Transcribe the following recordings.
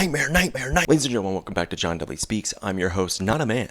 Ladies and gentlemen, welcome back to John Dudley Speaks. I'm your host, not a man,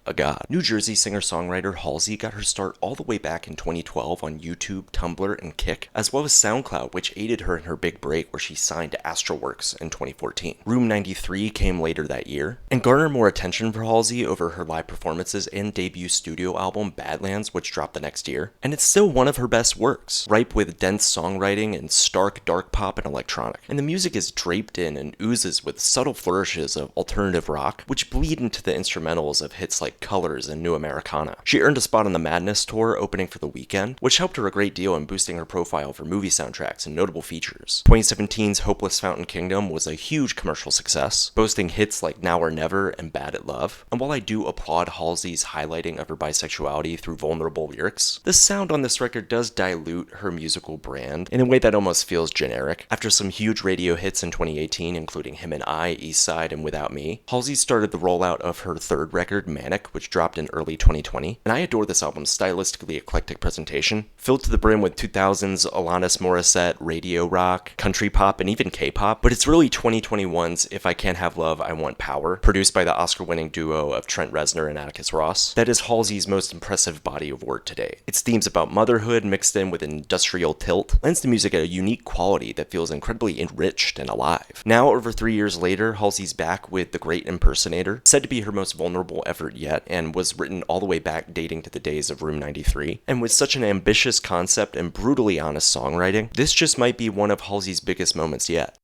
a god. New Jersey singer-songwriter Halsey got her start all the way back in 2012 on YouTube, Tumblr, and Kick, as well as SoundCloud, which aided her in her big break where she signed to Astralwerks in 2014. Room 93 came later that year, and garnered more attention for Halsey over her live performances and debut studio album Badlands, which dropped the next year, and it's still one of her best works, ripe with dense songwriting and stark dark pop and electronic. And the music is draped in and oozes with subtle flourishes of alternative rock, which bleed into the instrumentals of hits like Colors and New Americana. She earned a spot on the Madness tour opening for The Weeknd, which helped her a great deal in boosting her profile for movie soundtracks and notable features. 2017's Hopeless Fountain Kingdom was a huge commercial success, boasting hits like Now or Never and Bad at Love. And while I do applaud Halsey's highlighting of her bisexuality through vulnerable lyrics, the sound on this record does dilute her musical brand in a way that almost feels generic. After some huge radio hits in 2018, including Him and I, East Side, and Without Me, Halsey started the rollout of her third record, Manic, which dropped in early 2020, and I adore this album's stylistically eclectic presentation, filled to the brim with 2000s Alanis Morissette, radio rock, country pop, and even K-pop, but it's really 2021's If I Can't Have Love, I Want Power, produced by the Oscar-winning duo of Trent Reznor and Atticus Ross, that is Halsey's most impressive body of work today. Its themes about motherhood mixed in with industrial tilt lends the music a unique quality that feels incredibly enriched and alive. Now, over 3 years later, Halsey's back with The Great Impersonator, said to be her most vulnerable effort yet, and was written all the way back dating to the days of Room 93. And with such an ambitious concept and brutally honest songwriting, this just might be one of Halsey's biggest moments yet.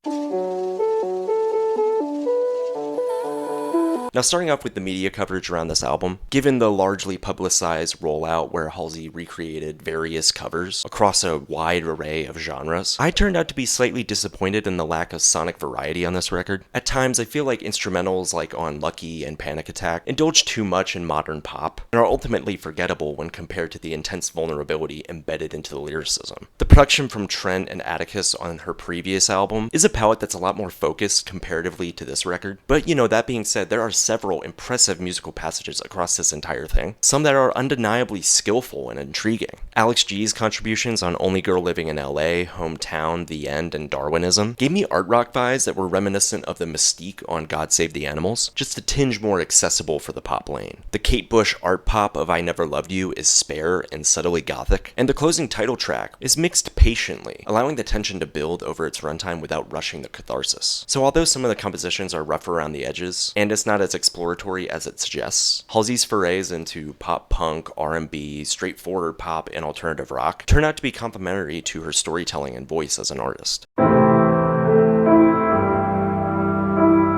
Now, starting off with the media coverage around this album, given the largely publicized rollout where Halsey recreated various covers across a wide array of genres, I turned out to be slightly disappointed in the lack of sonic variety on this record. At times, I feel like instrumentals like on Lucky and Panic Attack indulge too much in modern pop and are ultimately forgettable when compared to the intense vulnerability embedded into the lyricism. The production from Trent and Atticus on her previous album is a palette that's a lot more focused comparatively to this record, but that being said, there are several impressive musical passages across this entire thing, some that are undeniably skillful and intriguing. Alex G's contributions on Only Girl Living in LA, Hometown, The End, and Darwinism gave me art rock vibes that were reminiscent of the Mystique on God Save the Animals, just a tinge more accessible for the pop lane. The Kate Bush art pop of I Never Loved You is spare and subtly gothic, and the closing title track is mixed patiently, allowing the tension to build over its runtime without rushing the catharsis. So although some of the compositions are rough around the edges, and it's not as exploratory as it suggests, Halsey's forays into pop punk, R&B, straightforward pop, and alternative rock turn out to be complementary to her storytelling and voice as an artist. Can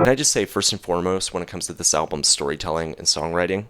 I just say, first and foremost, when it comes to this album's storytelling and songwriting,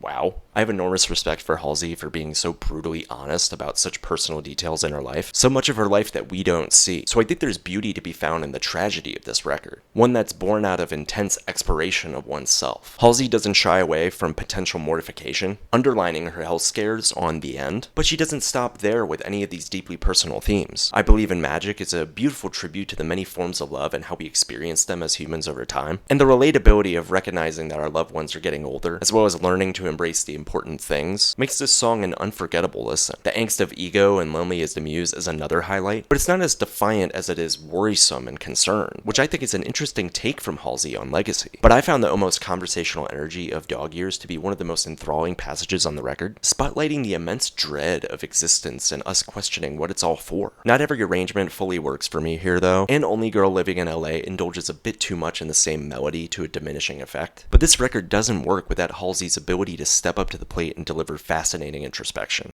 wow. I have enormous respect for Halsey for being so brutally honest about such personal details in her life, so much of her life that we don't see. So I think there's beauty to be found in the tragedy of this record, one that's born out of intense exploration of oneself. Halsey doesn't shy away from potential mortification, underlining her health scares on The End, but she doesn't stop there with any of these deeply personal themes. I Believe in Magic is a beautiful tribute to the many forms of love and how we experience them as humans over time, and the relatability of recognizing that our loved ones are getting older, as well as learning to embrace the important things, makes this song an unforgettable listen. The angst of ego and Lonely as the Muse is another highlight, but it's not as defiant as it is worrisome and concerned, which I think is an interesting take from Halsey on Legacy. But I found the almost conversational energy of Dog Years to be one of the most enthralling passages on the record, spotlighting the immense dread of existence and us questioning what it's all for. Not every arrangement fully works for me here though, and Only Girl Living in LA indulges a bit too much in the same melody to a diminishing effect. But this record doesn't work without Halsey's ability to step up to the plate and deliver fascinating introspection.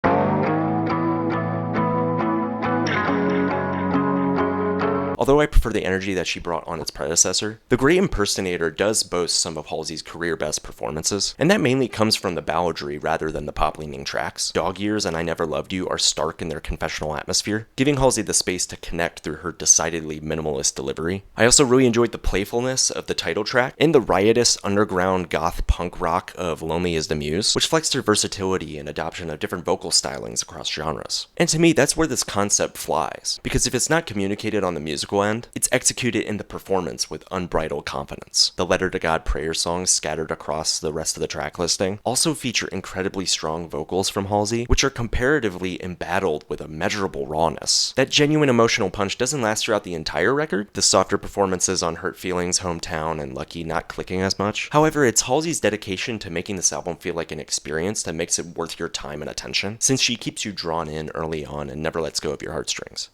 Although I prefer the energy that she brought on its predecessor, The Great Impersonator does boast some of Halsey's career best performances, and that mainly comes from the balladry rather than the pop-leaning tracks. Dog Years and I Never Loved You are stark in their confessional atmosphere, giving Halsey the space to connect through her decidedly minimalist delivery. I also really enjoyed the playfulness of the title track and the riotous underground goth punk rock of Lonely as the Muse, which flexed her versatility and adoption of different vocal stylings across genres. And to me, that's where this concept flies, because if it's not communicated on the musical musical end, it's executed in the performance with unbridled confidence. The Letter to God prayer songs scattered across the rest of the track listing also feature incredibly strong vocals from Halsey, which are comparatively embattled with a measurable rawness. That genuine emotional punch doesn't last throughout the entire record, the softer performances on Hurt Feelings, Hometown, and Lucky not clicking as much. However, it's Halsey's dedication to making this album feel like an experience that makes it worth your time and attention, since she keeps you drawn in early on and never lets go of your heartstrings.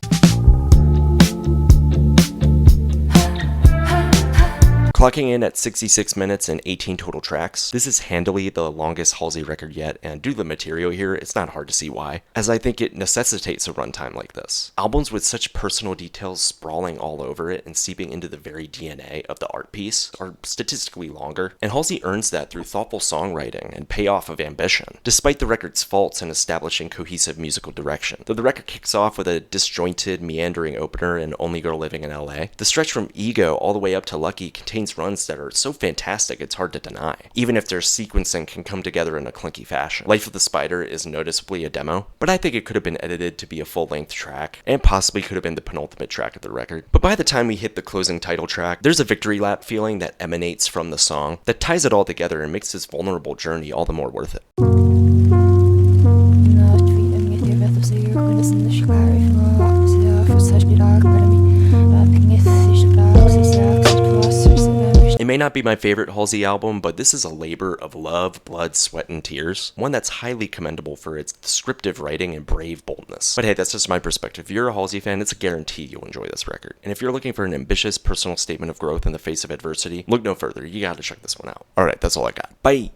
Clocking in at 66 minutes and 18 total tracks, this is handily the longest Halsey record yet, and due to the material here, it's not hard to see why, as I think it necessitates a runtime like this. Albums with such personal details sprawling all over it and seeping into the very DNA of the art piece are statistically longer, and Halsey earns that through thoughtful songwriting and payoff of ambition, despite the record's faults in establishing cohesive musical direction. Though the record kicks off with a disjointed, meandering opener in Only Girl Living in LA, the stretch from Ego all the way up to Lucky contains runs that are so fantastic it's hard to deny, even if their sequencing can come together in a clunky fashion. Life of the Spider is noticeably a demo, but I think it could have been edited to be a full-length track, and possibly could have been the penultimate track of the record. But by the time we hit the closing title track, there's a victory lap feeling that emanates from the song that ties it all together and makes this vulnerable journey all the more worth it. It may not be my favorite Halsey album, but this is a labor of love, blood, sweat, and tears. One that's highly commendable for its descriptive writing and brave boldness. But hey, that's just my perspective. If you're a Halsey fan, it's a guarantee you'll enjoy this record. And if you're looking for an ambitious personal statement of growth in the face of adversity, look no further. You gotta check this one out. Alright, that's all I got. Bye!